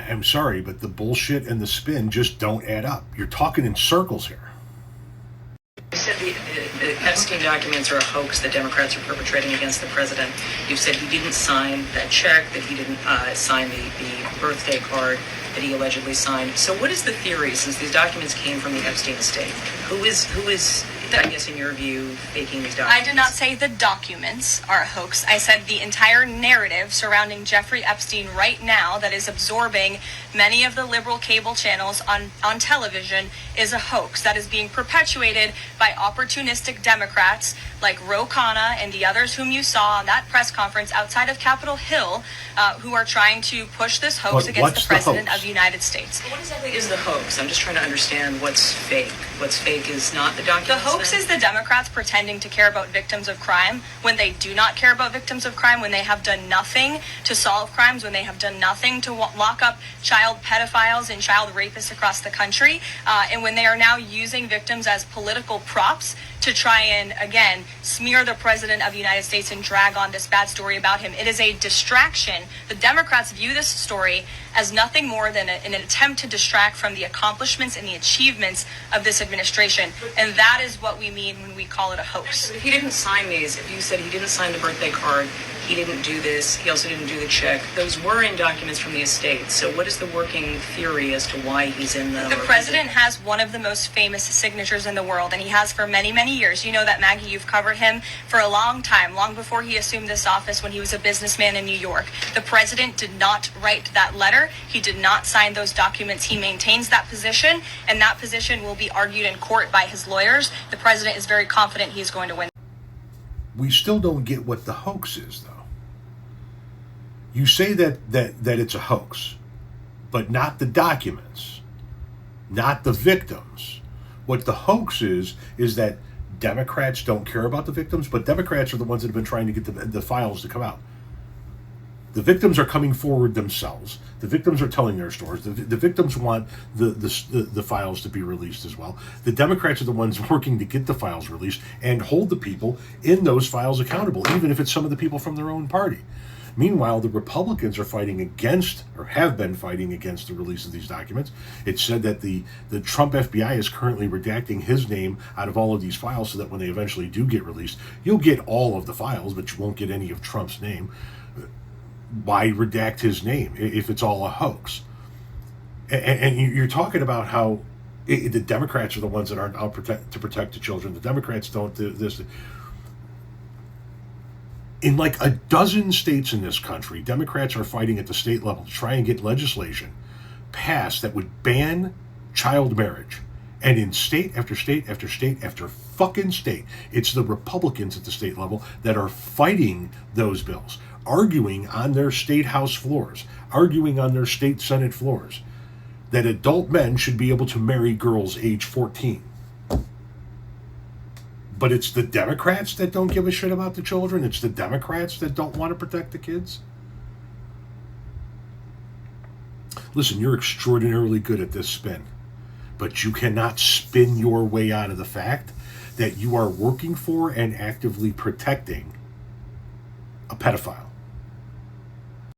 I'm sorry, but the bullshit and the spin just don't add up. You're talking in circles here. You said the Epstein documents are a hoax that Democrats are perpetrating against the president. You've said he didn't sign that check, that he didn't sign the birthday card that he allegedly signed. So what is the theory, since these documents came from the Epstein estate? Who is, I guess, in your view, faking these documents? I did not say the documents are a hoax. I said the entire narrative surrounding Jeffrey Epstein right now that is absorbing many of the liberal cable channels on television is a hoax that is being perpetuated by opportunistic Democrats like Ro Khanna and the others whom you saw on that press conference outside of Capitol Hill, who are trying to push this hoax against the President of the United States. What exactly is the hoax? I'm just trying to understand what's fake. What's fake is not the documents. The hoax is the Democrats pretending to care about victims of crime when they do not care about victims of crime, when they have done nothing to solve crimes, when they have done nothing to lock up child pedophiles and child rapists across the country, and when they are now using victims as political props to try and, again, smear the President of the United States and drag on this bad story about him. It is a distraction. The Democrats view this story as nothing more than an attempt to distract from the accomplishments and the achievements of this administration. And that is what we mean when we call it a hoax. If he didn't sign these, if you said he didn't sign the birthday card, he didn't do this, he also didn't do the check, those were in documents from the estate. So what is the working theory as to why he's in them? The president has one of the most famous signatures in the world, and he has for many, many years. You know that, Maggie, you've covered him for a long time, long before he assumed this office when he was a businessman in New York. The president did not write that letter. He did not sign those documents. He maintains that position, and that position will be argued in court by his lawyers. The president is very confident he's going to win. We still don't get what the hoax is, though. You say that it's a hoax, but not the documents, not the victims. What the hoax is that Democrats don't care about the victims, but Democrats are the ones that have been trying to get the files to come out. The victims are coming forward themselves. The victims are telling their stories. The victims want the files to be released as well. The Democrats are the ones working to get the files released and hold the people in those files accountable, even if it's some of the people from their own party. Meanwhile, the Republicans are fighting against, or have been fighting against, the release of these documents. It's said that the Trump FBI is currently redacting his name out of all of these files so that when they eventually do get released, you'll get all of the files, but you won't get any of Trump's name. Why redact his name if it's all a hoax? And you're talking about how the Democrats are the ones that aren't out to protect the children. The Democrats don't do this. In like a dozen states in this country, Democrats are fighting at the state level to try and get legislation passed that would ban child marriage. And in state after state after state after fucking state, it's the Republicans at the state level that are fighting those bills, arguing on their state house floors, arguing on their state senate floors, that adult men should be able to marry girls age 14. But it's the Democrats that don't give a shit about the children. It's the Democrats that don't want to protect the kids. Listen, you're extraordinarily good at this spin, but you cannot spin your way out of the fact that you are working for and actively protecting a pedophile.